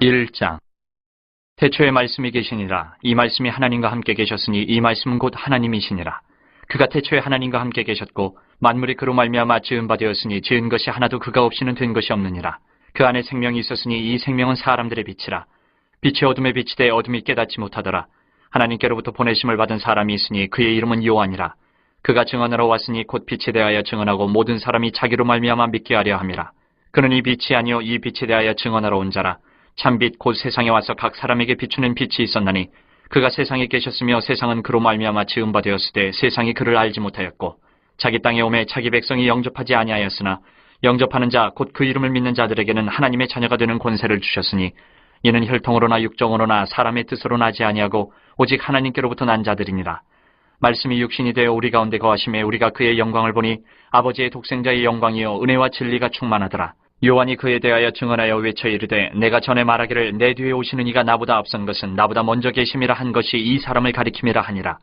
1장. 태초에 말씀이 계시니라. 이 말씀이 하나님과 함께 계셨으니 이 말씀은 곧 하나님이시니라. 그가 태초에 하나님과 함께 계셨고 만물이 그로 말미암아 지은 바 되었으니 지은 것이 하나도 그가 없이는 된 것이 없느니라. 그 안에 생명이 있었으니 이 생명은 사람들의 빛이라. 빛이 어둠에 비치되 어둠이 깨닫지 못하더라. 하나님께로부터 보내심을 받은 사람이 있으니 그의 이름은 요한이라. 그가 증언하러 왔으니 곧 빛에 대하여 증언하고 모든 사람이 자기로 말미암아 믿게 하려 함이라. 그는 이 빛이 아니요 이 빛에 대하여 증언하러 온 자라. 참빛 곧 세상에 와서 각 사람에게 비추는 빛이 있었나니 그가 세상에 계셨으며 세상은 그로 말미암아 지은 바 되었으되 세상이 그를 알지 못하였고 자기 땅에 오매 자기 백성이 영접하지 아니하였으나 영접하는 자 곧 그 이름을 믿는 자들에게는 하나님의 자녀가 되는 권세를 주셨으니 이는 혈통으로나 육정으로나 사람의 뜻으로 나지 아니하고 오직 하나님께로부터 난 자들이니라. 말씀이 육신이 되어 우리 가운데 거하심에 우리가 그의 영광을 보니 아버지의 독생자의 영광이요 은혜와 진리가 충만하더라. 요한이 그에 대하여 증언하여 외쳐 이르되 내가 전에 말하기를 내 뒤에 오시는 이가 나보다 앞선 것은 나보다 먼저 계심이라 한 것이 이 사람을 가리킴이라 하니라.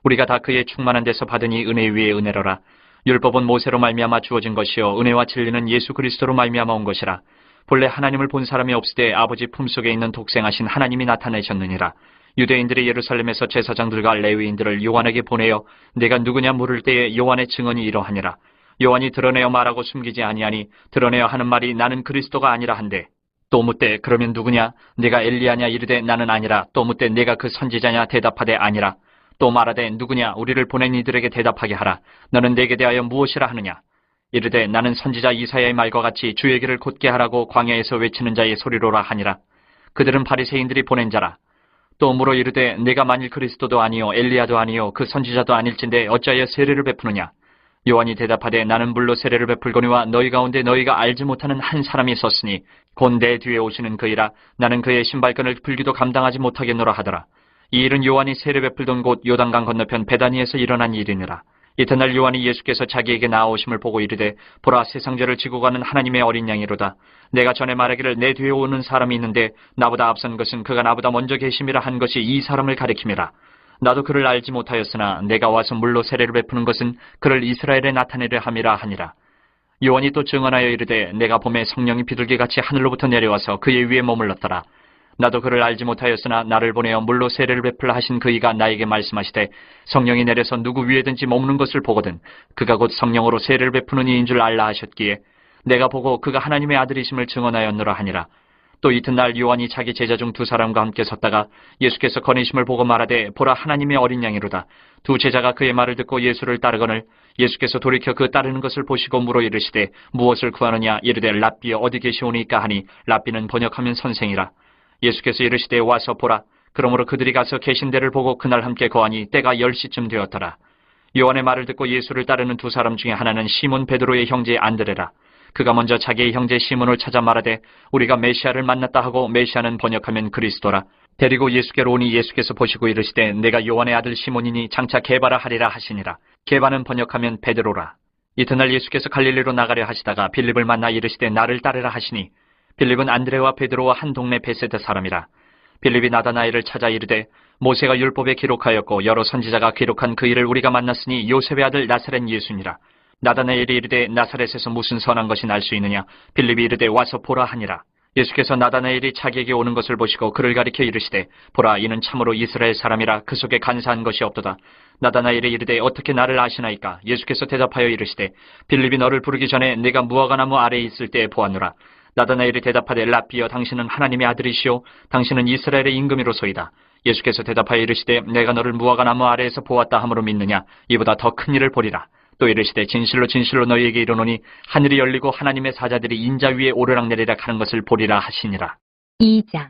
우리가 다 그의 충만한 데서 받으니 은혜 위에 은혜로라. 율법은 모세로 말미암아 주어진 것이요 은혜와 진리는 예수 그리스도로 말미암아 온 것이라. 본래 하나님을 본 사람이 없으되 아버지 품속에 있는 독생하신 하나님이 나타내셨느니라. 유대인들이 예루살렘에서 제사장들과 레위인들을 요한에게 보내어 내가 누구냐 물을 때에 요한의 증언이 이러하니라. 요한이 드러내어 말하고 숨기지 아니하니 드러내어 하는 말이 나는 그리스도가 아니라 한데 또 묻되 그러면 누구냐 내가 엘리야냐 이르되 나는 아니라 또 묻되 내가 그 선지자냐 대답하되 아니라 또 말하되 누구냐 우리를 보낸 이들에게 대답하게 하라. 너는 내게 대하여 무엇이라 하느냐 이르되 나는 선지자 이사야의 말과 같이 주의 길을 곧게 하라고 광야에서 외치는 자의 소리로라 하니라. 그들은 바리새인들이 보낸 자라. 또 물어 이르되 내가 만일 그리스도도 아니요 엘리야도 아니요 그 선지자도 아닐진데 어찌하여 세례를 베푸느냐. 요한이 대답하되 나는 물로 세례를 베풀거니와 너희 가운데 너희가 알지 못하는 한 사람이 있었으니 곧 내 뒤에 오시는 그이라. 나는 그의 신발끈을 풀기도 감당하지 못하겠노라 하더라. 이 일은 요한이 세례 베풀던 곳 요단강 건너편 베다니에서 일어난 일이니라. 이튿날 요한이 예수께서 자기에게 나아오심을 보고 이르되 보라 세상죄를 지고 가는 하나님의 어린 양이로다. 내가 전에 말하기를 내 뒤에 오는 사람이 있는데 나보다 앞선 것은 그가 나보다 먼저 계심이라 한 것이 이 사람을 가리킴이라. 나도 그를 알지 못하였으나 내가 와서 물로 세례를 베푸는 것은 그를 이스라엘에 나타내려 함이라 하니라. 요한이 또 증언하여 이르되 내가 봄에 성령이 비둘기같이 하늘로부터 내려와서 그의 위에 머물렀더라. 나도 그를 알지 못하였으나 나를 보내어 물로 세례를 베풀라 하신 그이가 나에게 말씀하시되 성령이 내려서 누구 위에든지 머무는 것을 보거든 그가 곧 성령으로 세례를 베푸는 이인 줄 알라 하셨기에 내가 보고 그가 하나님의 아들이심을 증언하였노라 하니라. 또 이튿날 요한이 자기 제자 중 두 사람과 함께 섰다가 예수께서 거니심을 보고 말하되 보라 하나님의 어린 양이로다. 두 제자가 그의 말을 듣고 예수를 따르거늘 예수께서 돌이켜 그 따르는 것을 보시고 물어 이르시되 무엇을 구하느냐 이르되 랍비여 어디 계시오니까 하니 랍비는 번역하면 선생이라. 예수께서 이르시되 와서 보라. 그러므로 그들이 가서 계신 데를 보고 그날 함께 거하니 때가 10시쯤 되었더라. 요한의 말을 듣고 예수를 따르는 두 사람 중에 하나는 시몬 베드로의 형제 안드레라. 그가 먼저 자기의 형제 시몬을 찾아 말하되 우리가 메시아를 만났다 하고 메시아는 번역하면 그리스도라. 데리고 예수께로 오니 예수께서 보시고 이르시되 내가 요한의 아들 시몬이니 장차 게바라 하리라 하시니라. 게바는 번역하면 베드로라. 이튿날 예수께서 갈릴리로 나가려 하시다가 빌립을 만나 이르시되 나를 따르라 하시니 빌립은 안드레와 베드로와 한 동네 베세다 사람이라. 빌립이 나다나엘을 찾아 이르되 모세가 율법에 기록하였고 여러 선지자가 기록한 그 일을 우리가 만났으니 요셉의 아들 나사렛 예수니라. 나다나엘이 이르되 나사렛에서 무슨 선한 것이 날 수 있느냐. 빌립이 이르되 와서 보라 하니라. 예수께서 나다나엘이 자기에게 오는 것을 보시고 그를 가리켜 이르시되 보라 이는 참으로 이스라엘 사람이라 그 속에 간사한 것이 없도다. 나다나엘이 이르되 어떻게 나를 아시나이까. 예수께서 대답하여 이르시되 빌립이 너를 부르기 전에 내가 무화과나무 아래에 있을 때에 보았노라. 나다나엘이 대답하되 랍비여 당신은 하나님의 아들이시오 당신은 이스라엘의 임금이로소이다. 예수께서 대답하여 이르시되 내가 너를 무화과나무 아래에서 보았다 함으로 믿느냐. 이보다 더 큰 일을 보리라. 또 이르시되 진실로 진실로 너희에게 이르노니 하늘이 열리고 하나님의 사자들이 인자 위에 오르락내리락 하는 것을 보리라 하시니라. 2장.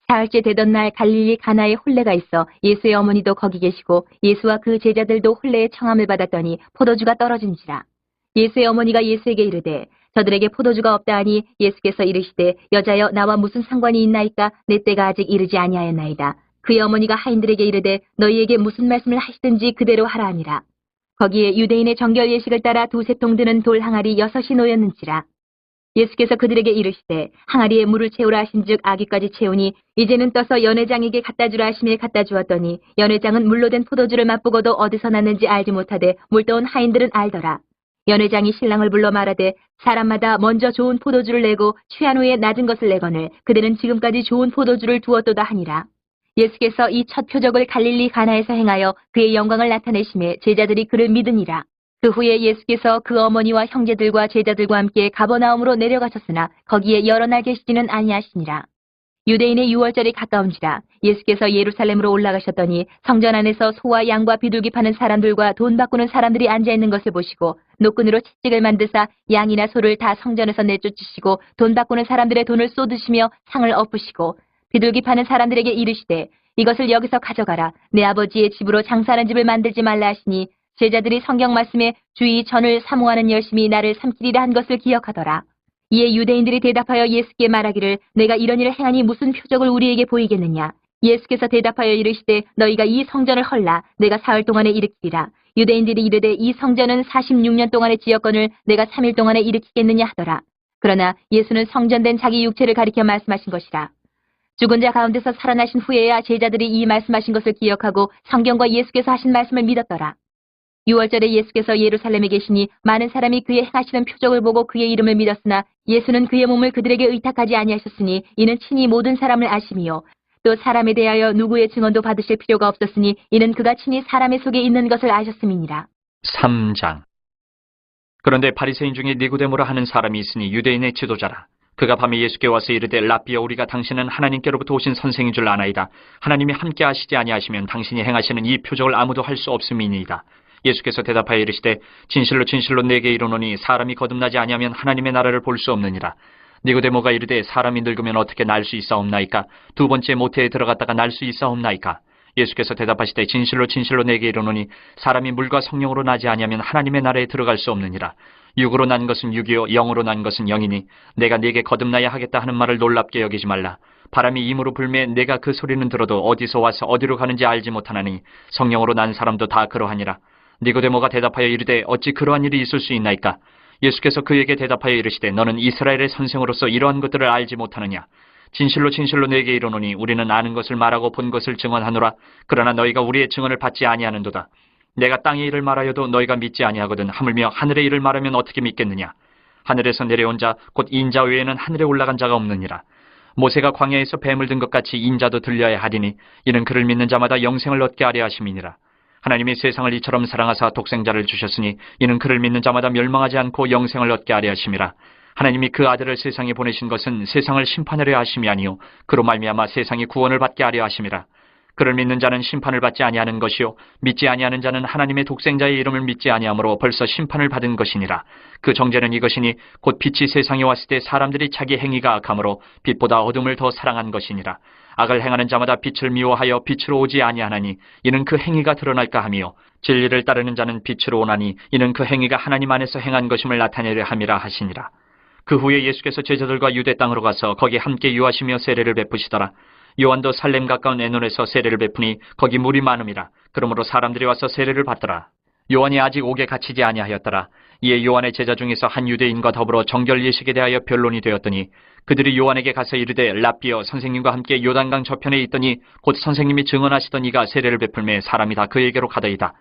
사흘째 되던 날 갈릴리 가나에 혼례가 있어 예수의 어머니도 거기 계시고 예수와 그 제자들도 혼례의 청함을 받았더니 포도주가 떨어진지라. 예수의 어머니가 예수에게 이르되 저들에게 포도주가 없다 하니 예수께서 이르시되 여자여 나와 무슨 상관이 있나이까 내 때가 아직 이르지 아니하였나이다. 그의 어머니가 하인들에게 이르되 너희에게 무슨 말씀을 하시든지 그대로 하라 하니라. 거기에 유대인의 정결 예식을 따라 두세 통 드는 돌 항아리 6이 놓였는지라. 예수께서 그들에게 이르시되 항아리에 물을 채우라 하신즉 아기까지 채우니 이제는 떠서 연회장에게 갖다 주라 하심에 갖다 주었더니 연회장은 물로 된 포도주를 맛보고도 어디서 났는지 알지 못하되 물떠온 하인들은 알더라. 연회장이 신랑을 불러 말하되 사람마다 먼저 좋은 포도주를 내고 취한 후에 낮은 것을 내거늘 그대는 지금까지 좋은 포도주를 두었도다 하니라. 예수께서 이 첫 표적을 갈릴리 가나에서 행하여 그의 영광을 나타내심에 제자들이 그를 믿으니라. 그 후에 예수께서 그 어머니와 형제들과 제자들과 함께 가버나움으로 내려가셨으나 거기에 여러 날 계시지는 아니하시니라. 유대인의 유월절이 가까운지라 예수께서 예루살렘으로 올라가셨더니 성전 안에서 소와 양과 비둘기 파는 사람들과 돈 바꾸는 사람들이 앉아있는 것을 보시고 노끈으로 채찍을 만드사 양이나 소를 다 성전에서 내쫓으시고 돈 바꾸는 사람들의 돈을 쏟으시며 상을 엎으시고 비둘기 파는 사람들에게 이르시되 이것을 여기서 가져가라. 내 아버지의 집으로 장사하는 집을 만들지 말라 하시니 제자들이 성경 말씀에 주의 전을 사모하는 열심히 나를 삼키리라 한 것을 기억하더라. 이에 유대인들이 대답하여 예수께 말하기를 내가 이런 일을 행하니 무슨 표적을 우리에게 보이겠느냐. 예수께서 대답하여 이르시되 너희가 이 성전을 헐라 내가 사흘 동안에 일으키리라. 유대인들이 이르되 이 성전은 46년 동안의 지역건을 내가 3일 동안에 일으키겠느냐 하더라. 그러나 예수는 성전된 자기 육체를 가리켜 말씀하신 것이라. 죽은 자 가운데서 살아나신 후에야 제자들이 이 말씀하신 것을 기억하고 성경과 예수께서 하신 말씀을 믿었더라. 6월절에 예수께서 예루살렘에 계시니 많은 사람이 그의 행하시는 표적을 보고 그의 이름을 믿었으나 예수는 그의 몸을 그들에게 의탁하지 아니하셨으니 이는 친히 모든 사람을 아심이요 또 사람에 대하여 누구의 증언도 받으실 필요가 없었으니 이는 그가 친히 사람의 속에 있는 것을 아셨음이니라. 3장. 그런데 바리새인 중에 니고데모라 하는 사람이 있으니 유대인의 지도자라. 그가 밤에 예수께 와서 이르되 라삐여 우리가 당신은 하나님께로부터 오신 선생인 줄 아나이다. 하나님이 함께 하시지 아니하시면 당신이 행하시는 이 표적을 아무도 할 수 없음이니이다. 예수께서 대답하여 이르시되 진실로 진실로 내게 이르노니 사람이 거듭나지 아니하면 하나님의 나라를 볼 수 없느니라. 니고데모가 이르되 사람이 늙으면 어떻게 날 수 있사옵나이까? 두 번째 모태에 들어갔다가 날 수 있사옵나이까? 예수께서 대답하시되 진실로 진실로 내게 이르노니 사람이 물과 성령으로 나지 아니하면 하나님의 나라에 들어갈 수 없느니라. 육으로 난 것은 육이요 영으로 난 것은 영이니 내가 네게 거듭나야 하겠다 하는 말을 놀랍게 여기지 말라. 바람이 임으로 불매 내가 그 소리는 들어도 어디서 와서 어디로 가는지 알지 못하나니 성령으로 난 사람도 다 그러하니라. 니고데모가 대답하여 이르되 어찌 그러한 일이 있을 수 있나이까? 예수께서 그에게 대답하여 이르시되 너는 이스라엘의 선생으로서 이러한 것들을 알지 못하느냐? 진실로 진실로 내게 이르노니 우리는 아는 것을 말하고 본 것을 증언하노라. 그러나 너희가 우리의 증언을 받지 아니하는도다. 내가 땅의 일을 말하여도 너희가 믿지 아니하거든 하물며 하늘의 일을 말하면 어떻게 믿겠느냐? 하늘에서 내려온 자 곧 인자 외에는 하늘에 올라간 자가 없느니라. 모세가 광야에서 뱀을 든 것 같이 인자도 들려야 하리니 이는 그를 믿는 자마다 영생을 얻게 하려 하심이니라. 하나님이 세상을 이처럼 사랑하사 독생자를 주셨으니 이는 그를 믿는 자마다 멸망하지 않고 영생을 얻게 하려 하심이라. 하나님이 그 아들을 세상에 보내신 것은 세상을 심판하려 하심이 아니요 그로 말미암아 세상이 구원을 받게 하려 하심이라. 그를 믿는 자는 심판을 받지 아니하는 것이요 믿지 아니하는 자는 하나님의 독생자의 이름을 믿지 아니하므로 벌써 심판을 받은 것이니라. 그 정죄는 이것이니 곧 빛이 세상에 왔을 때 사람들이 자기 행위가 악함으로 빛보다 어둠을 더 사랑한 것이니라. 악을 행하는 자마다 빛을 미워하여 빛으로 오지 아니하나니 이는 그 행위가 드러날까 하며 진리를 따르는 자는 빛으로 오나니 이는 그 행위가 하나님 안에서 행한 것임을 나타내려 함이라 하시니라. 그 후에 예수께서 제자들과 유대 땅으로 가서 거기 함께 유하시며 세례를 베푸시더라. 요한도 살렘 가까운 에논에서 세례를 베푸니 거기 물이 많음이라. 그러므로 사람들이 와서 세례를 받더라. 요한이 아직 옥에 갇히지 아니하였더라. 이에 요한의 제자 중에서 한 유대인과 더불어 정결 예식에 대하여 변론이 되었더니 그들이 요한에게 가서 이르되 라삐여 선생님과 함께 요단강 저편에 있더니 곧 선생님이 증언하시던 이가 세례를 베풀매 사람이 다 그에게로 가더이다.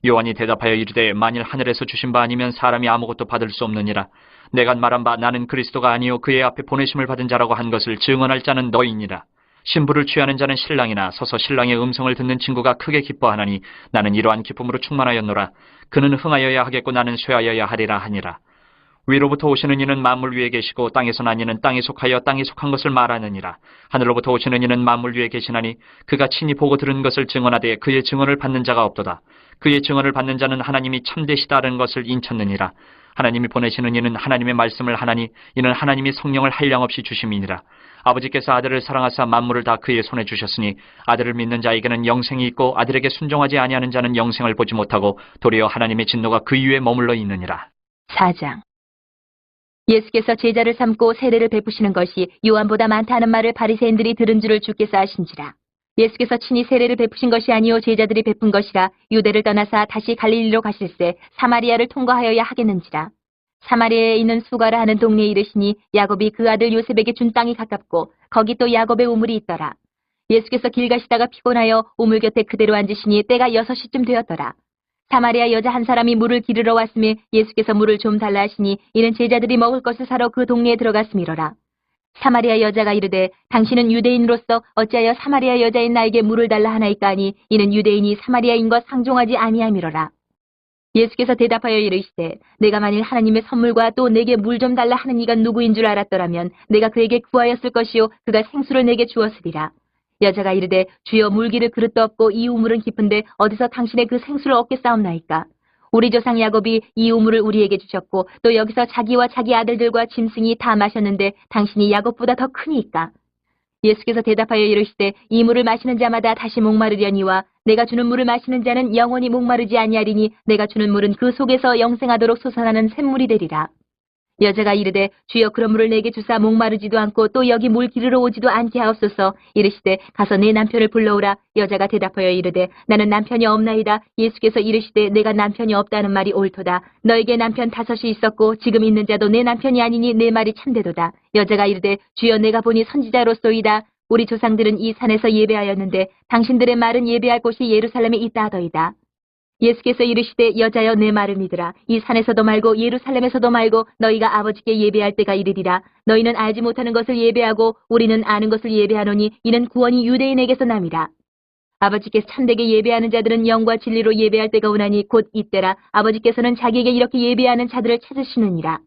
요한이 대답하여 이르되 만일 하늘에서 주신 바 아니면 사람이 아무것도 받을 수 없느니라. 내가 말한 바 나는 그리스도가 아니요 그의 앞에 보내심을 받은 자라고 한 것을 증언할 자는 너희니라. 신부를 취하는 자는 신랑이나 서서 신랑의 음성을 듣는 친구가 크게 기뻐하나니 나는 이러한 기쁨으로 충만하였노라. 그는 흥하여야 하겠고 나는 쇠하여야 하리라 하니라. 위로부터 오시는 이는 만물 위에 계시고 땅에서 난 이는 땅에 속하여 땅에 속한 것을 말하느니라. 하늘로부터 오시는 이는 만물 위에 계시나니 그가 친히 보고 들은 것을 증언하되 그의 증언을 받는 자가 없도다. 그의 증언을 받는 자는 하나님이 참되시다는 것을 인쳤느니라. 하나님이 보내시는 이는 하나님의 말씀을 하나니 이는 하나님이 성령을 한량없이 주심이니라. 아버지께서 아들을 사랑하사 만물을 다 그의 손에 주셨으니 아들을 믿는 자에게는 영생이 있고 아들에게 순종하지 아니하는 자는 영생을 보지 못하고 도리어 하나님의 진노가 그 위에 머물러 있느니라. 4장. 예수께서 제자를 삼고 세례를 베푸시는 것이 요한보다 많다는 말을 바리새인들이 들은 줄을 주께서 아신지라. 예수께서 친히 세례를 베푸신 것이 아니요 제자들이 베푼 것이라. 유대를 떠나사 다시 갈릴리로 가실새 사마리아를 통과하여야 하겠는지라. 사마리아에 있는 수가라 하는 동네에 이르시니 야곱이 그 아들 요셉에게 준 땅이 가깝고 거기 또 야곱의 우물이 있더라. 예수께서 길 가시다가 피곤하여 우물 곁에 그대로 앉으시니 때가 6시쯤 되었더라. 사마리아 여자 한 사람이 물을 기르러 왔음에 예수께서 물을 좀 달라 하시니 이는 제자들이 먹을 것을 사러 그 동네에 들어갔음이로라. 사마리아 여자가 이르되 당신은 유대인으로서 어찌하여 사마리아 여자인 나에게 물을 달라 하나이까 하니 이는 유대인이 사마리아인과 상종하지 아니함이로라. 예수께서 대답하여 이르시되 내가 만일 하나님의 선물과 또 내게 물 좀 달라 하는 이가 누구인 줄 알았더라면 내가 그에게 구하였을 것이요 그가 생수를 내게 주었으리라. 여자가 이르되 주여 물기를 그릇도 없고 이 우물은 깊은데 어디서 당신의 그 생수를 얻겠사옵나이까. 우리 조상 야곱이 이 우물을 우리에게 주셨고 또 여기서 자기와 자기 아들들과 짐승이 다 마셨는데 당신이 야곱보다 더 크니까. 예수께서 대답하여 이르시되 이 물을 마시는 자마다 다시 목마르려니와 내가 주는 물을 마시는 자는 영원히 목마르지 아니하리니 내가 주는 물은 그 속에서 영생하도록 솟아나는 샘물이 되리라. 여자가 이르되 주여 그런 물을 내게 주사 목마르지도 않고 또 여기 물 기르러 오지도 않게 하옵소서. 이르시되 가서 내 남편을 불러오라. 여자가 대답하여 이르되 나는 남편이 없나이다. 예수께서 이르시되 내가 남편이 없다는 말이 옳도다. 너에게 남편 5이 있었고 지금 있는 자도 내 남편이 아니니 내 말이 참되도다. 여자가 이르되 주여 내가 보니 선지자로소이다. 우리 조상들은 이 산에서 예배하였는데 당신들의 말은 예배할 곳이 예루살렘에 있다 하더이다. 예수께서 이르시되 여자여 내 말을 믿으라. 이 산에서도 말고 예루살렘에서도 말고 너희가 아버지께 예배할 때가 이르리라. 너희는 알지 못하는 것을 예배하고 우리는 아는 것을 예배하노니 이는 구원이 유대인에게서 남이라. 아버지께서 참되게 예배하는 자들은 영과 진리로 예배할 때가 오나니 곧 이때라. 아버지께서는 자기에게 이렇게 예배하는 자들을 찾으시느니라.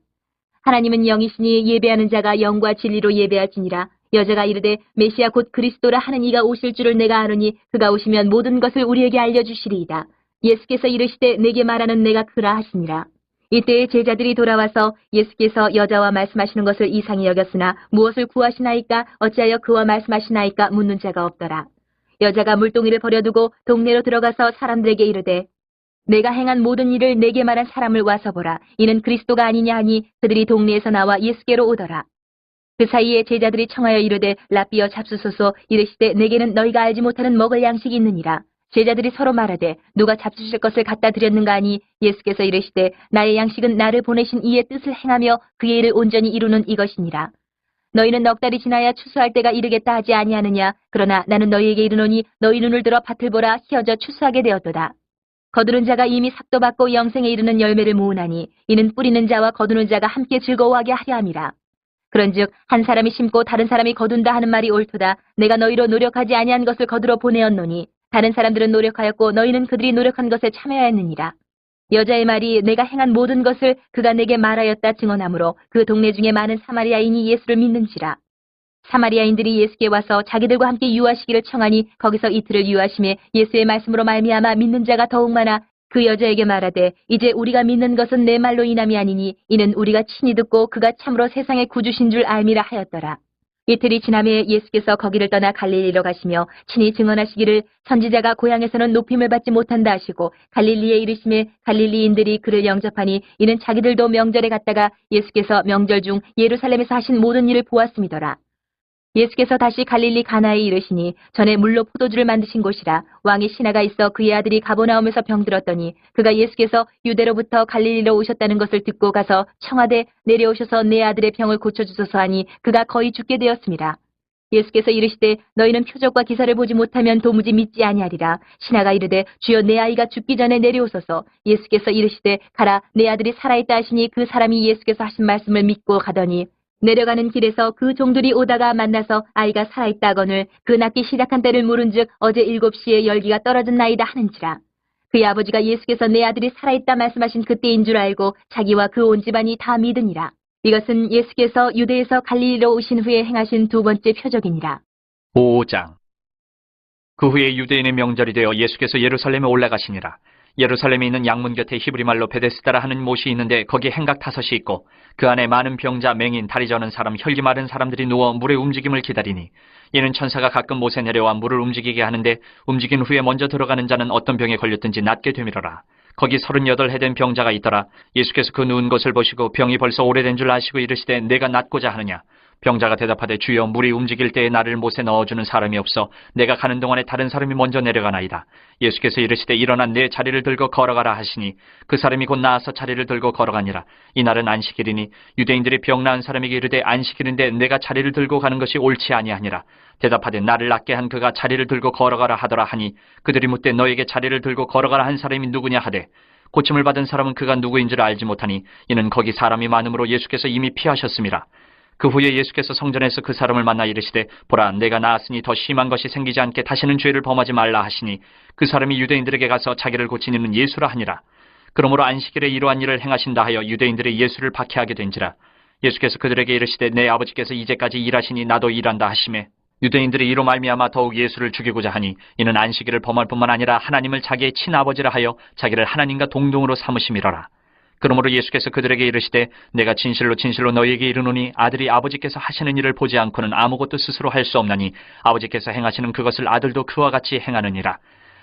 하나님은 영이시니 예배하는 자가 영과 진리로 예배할지니라. 여자가 이르되 메시아 곧 그리스도라 하는 이가 오실 줄을 내가 아노니 그가 오시면 모든 것을 우리에게 알려주시리이다. 예수께서 이르시되 내게 말하는 내가 그라 하시니라. 이때에 제자들이 돌아와서 예수께서 여자와 말씀하시는 것을 이상히 여겼으나 무엇을 구하시나이까 어찌하여 그와 말씀하시나이까 묻는 자가 없더라. 여자가 물동이를 버려두고 동네로 들어가서 사람들에게 이르되 내가 행한 모든 일을 내게 말한 사람을 와서 보라. 이는 그리스도가 아니냐 하니 그들이 동네에서 나와 예수께로 오더라. 그 사이에 제자들이 청하여 이르되 랍비여 잡수소서. 이르시되 내게는 너희가 알지 못하는 먹을 양식이 있느니라. 제자들이 서로 말하되 누가 잡수실 것을 갖다 드렸는가 하니 예수께서 이르시되 나의 양식은 나를 보내신 이의 뜻을 행하며 그의 일을 온전히 이루는 이것이니라. 너희는 넉 달이 지나야 추수할 때가 이르겠다 하지 아니하느냐. 그러나 나는 너희에게 이르노니 너희 눈을 들어 밭을 보라. 휘어져 추수하게 되었도다. 거두는 자가 이미 삭도 받고 영생에 이르는 열매를 모으나니 이는 뿌리는 자와 거두는 자가 함께 즐거워하게 하려 함이라. 그런즉 한 사람이 심고 다른 사람이 거둔다 하는 말이 옳도다. 내가 너희로 노력하지 아니한 것을 거두러 보내었노니 다른 사람들은 노력하였고 너희는 그들이 노력한 것에 참여하였느니라. 여자의 말이 내가 행한 모든 것을 그가 내게 말하였다 증언하므로 그 동네 중에 많은 사마리아인이 예수를 믿는지라. 사마리아인들이 예수께 와서 자기들과 함께 유하시기를 청하니 거기서 이틀을 유하심에 예수의 말씀으로 말미암아 믿는 자가 더욱 많아 그 여자에게 말하되 이제 우리가 믿는 것은 내 말로 인함이 아니니 이는 우리가 친히 듣고 그가 참으로 세상의 구주신 줄 알미라 하였더라. 이틀이 지남에 예수께서 거기를 떠나 갈릴리로 가시며 친히 증언하시기를 선지자가 고향에서는 높임을 받지 못한다 하시고 갈릴리에 이르심에 갈릴리인들이 그를 영접하니 이는 자기들도 명절에 갔다가 예수께서 명절 중 예루살렘에서 하신 모든 일을 보았음이더라. 예수께서 다시 갈릴리 가나에 이르시니 전에 물로 포도주를 만드신 곳이라. 왕의 신하가 있어 그의 아들이 가버나움에서 병들었더니 그가 예수께서 유대로부터 갈릴리로 오셨다는 것을 듣고 가서 청하되 내려오셔서 내 아들의 병을 고쳐주소서 하니 그가 거의 죽게 되었습니다. 예수께서 이르시되 너희는 표적과 기사를 보지 못하면 도무지 믿지 아니하리라. 신하가 이르되 주여 내 아이가 죽기 전에 내려오소서. 예수께서 이르시되 가라 내 아들이 살아있다 하시니 그 사람이 예수께서 하신 말씀을 믿고 가더니 내려가는 길에서 그 종들이 오다가 만나서 아이가 살아있다거늘 그 낳기 시작한 때를 물은즉 어제 7시에 열기가 떨어졌나이다 하는지라. 그의 아버지가 예수께서 내 아들이 살아있다 말씀하신 그때인 줄 알고 자기와 그 온 집안이 다 믿으니라. 이것은 예수께서 유대에서 갈릴리로 오신 후에 행하신 두 번째 표적이니라. 5장. 그 후에 유대인의 명절이 되어 예수께서 예루살렘에 올라가시니라. 예루살렘에 있는 양문 곁에 히브리 말로 베데스다라 하는 못이 있는데 거기 행각 5이 있고 그 안에 많은 병자, 맹인, 다리 저는 사람, 혈기 마른 사람들이 누워 물의 움직임을 기다리니 이는 천사가 가끔 못에 내려와 물을 움직이게 하는데 움직인 후에 먼저 들어가는 자는 어떤 병에 걸렸든지 낫게 되밀어라. 거기 38해 된 병자가 있더라. 예수께서 그 누운 것을 보시고 병이 벌써 오래된 줄 아시고 이르시되 내가 낫고자 하느냐. 병자가 대답하되 주여 물이 움직일 때에 나를 못에 넣어주는 사람이 없어 내가 가는 동안에 다른 사람이 먼저 내려가나이다. 예수께서 이르시되 일어나 내 자리를 들고 걸어가라 하시니 그 사람이 곧 나아서 자리를 들고 걸어가니라. 이날은 안식일이니 유대인들이 병 나은 사람에게 이르되 안식일인데 내가 자리를 들고 가는 것이 옳지 아니하니라. 대답하되 나를 낫게 한 그가 자리를 들고 걸어가라 하더라 하니 그들이 묻되 너에게 자리를 들고 걸어가라 한 사람이 누구냐 하되 고침을 받은 사람은 그가 누구인 줄 알지 못하니 이는 거기 사람이 많음으로 예수께서 이미 피하셨음이라. 그 후에 예수께서 성전에서 그 사람을 만나 이르시되 보라 내가 나았으니 더 심한 것이 생기지 않게 다시는 죄를 범하지 말라 하시니 그 사람이 유대인들에게 가서 자기를 고친 이는 예수라 하니라. 그러므로 안식일에 이러한 일을 행하신다 하여 유대인들이 예수를 박해하게 된지라. 예수께서 그들에게 이르시되 내 아버지께서 이제까지 일하시니 나도 일한다 하시매 유대인들이 이로 말미암아 더욱 예수를 죽이고자 하니 이는 안식일을 범할 뿐만 아니라 하나님을 자기의 친아버지라 하여 자기를 하나님과 동등으로 삼으심이로라. 그러므로 예수께서 그들에게 이르시되 내가 진실로 진실로 너희에게 이르노니 아들이 아버지께서 하시는 일을 보지 않고는 아무것도 스스로 할 수 없나니 아버지께서 행하시는 그것을 아들도 그와 같이 행하느니라.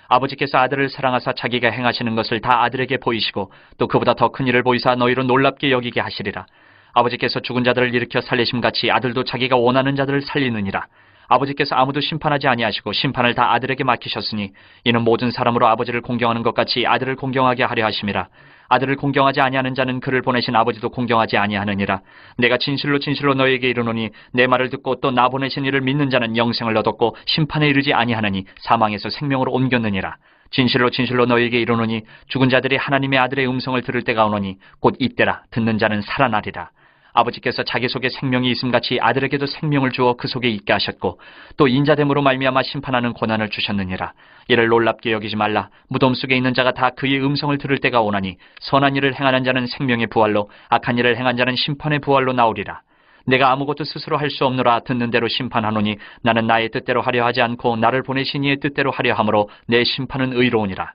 아버지께서 아들을 사랑하사 자기가 행하시는 것을 다 아들에게 보이시고 또 그보다 더 큰 일을 보이사 너희로 놀랍게 여기게 하시리라. 아버지께서 죽은 자들을 일으켜 살리심같이 아들도 자기가 원하는 자들을 살리느니라. 아버지께서 아무도 심판하지 아니하시고 심판을 다 아들에게 맡기셨으니 이는 모든 사람으로 아버지를 공경하는 것 같이 아들을 공경하게 하려 하심이라. 아들을 공경하지 아니하는 자는 그를 보내신 아버지도 공경하지 아니하느니라. 내가 진실로 진실로 너희에게 이르노니 내 말을 듣고 또 나 보내신 이를 믿는 자는 영생을 얻었고 심판에 이르지 아니하느니 사망에서 생명으로 옮겼느니라. 진실로 진실로 너희에게 이르노니 죽은 자들이 하나님의 아들의 음성을 들을 때가 오노니 곧 이때라. 듣는 자는 살아나리라. 아버지께서 자기 속에 생명이 있음같이 아들에게도 생명을 주어 그 속에 있게 하셨고 또 인자됨으로 말미암아 심판하는 권한을 주셨느니라. 이를 놀랍게 여기지 말라. 무덤 속에 있는 자가 다 그의 음성을 들을 때가 오나니 선한 일을 행하는 자는 생명의 부활로 악한 일을 행한 자는 심판의 부활로 나오리라. 내가 아무것도 스스로 할 수 없노라. 듣는 대로 심판하노니 나는 나의 뜻대로 하려 하지 않고 나를 보내신 이의 뜻대로 하려 함으로 내 심판은 의로우니라.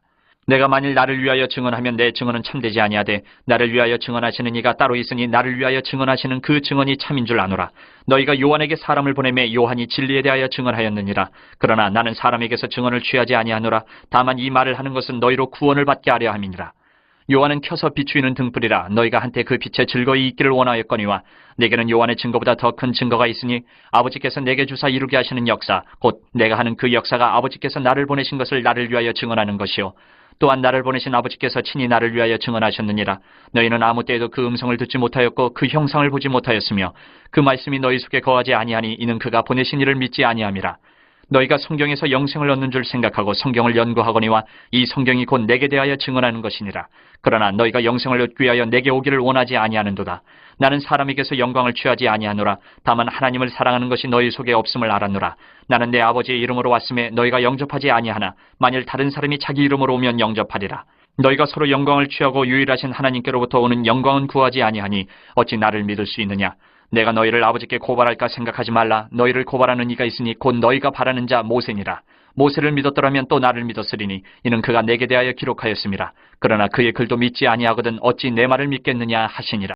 내가 만일 나를 위하여 증언하면 내 증언은 참되지 아니하되 나를 위하여 증언하시는 이가 따로 있으니 나를 위하여 증언하시는 그 증언이 참인 줄 아노라. 너희가 요한에게 사람을 보내매 요한이 진리에 대하여 증언하였느니라. 그러나 나는 사람에게서 증언을 취하지 아니하노라. 다만 이 말을 하는 것은 너희로 구원을 받게 하려 함이니라. 요한은 켜서 비추이는 등불이라. 너희가 한때 그 빛에 즐거이 있기를 원하였거니와 내게는 요한의 증거보다 더 큰 증거가 있으니 아버지께서 내게 주사 이루게 하시는 역사 곧 내가 하는 그 역사가 아버지께서 나를 보내신 것을 나를 위하여 증언하는 것이요 또한 나를 보내신 아버지께서 친히 나를 위하여 증언하셨느니라. 너희는 아무 때에도 그 음성을 듣지 못하였고 그 형상을 보지 못하였으며 그 말씀이 너희 속에 거하지 아니하니 이는 그가 보내신 이를 믿지 아니함이라. 너희가 성경에서 영생을 얻는 줄 생각하고 성경을 연구하거니와 이 성경이 곧 내게 대하여 증언하는 것이니라. 그러나 너희가 영생을 얻기 위하여 내게 오기를 원하지 아니하는도다. 나는 사람에게서 영광을 취하지 아니하노라. 다만 하나님을 사랑하는 것이 너희 속에 없음을 알았노라. 나는 내 아버지의 이름으로 왔음에 너희가 영접하지 아니하나 만일 다른 사람이 자기 이름으로 오면 영접하리라. 너희가 서로 영광을 취하고 유일하신 하나님께로부터 오는 영광은 구하지 아니하니 어찌 나를 믿을 수 있느냐. 내가 너희를 아버지께 고발할까 생각하지 말라. 너희를 고발하는 이가 있으니 곧 너희가 바라는 자 모세니라. 모세를 믿었더라면 또 나를 믿었으리니 이는 그가 내게 대하여 기록하였음이라. 그러나 그의 글도 믿지 아니하거든 어찌 내 말을 믿겠느냐 하시니라.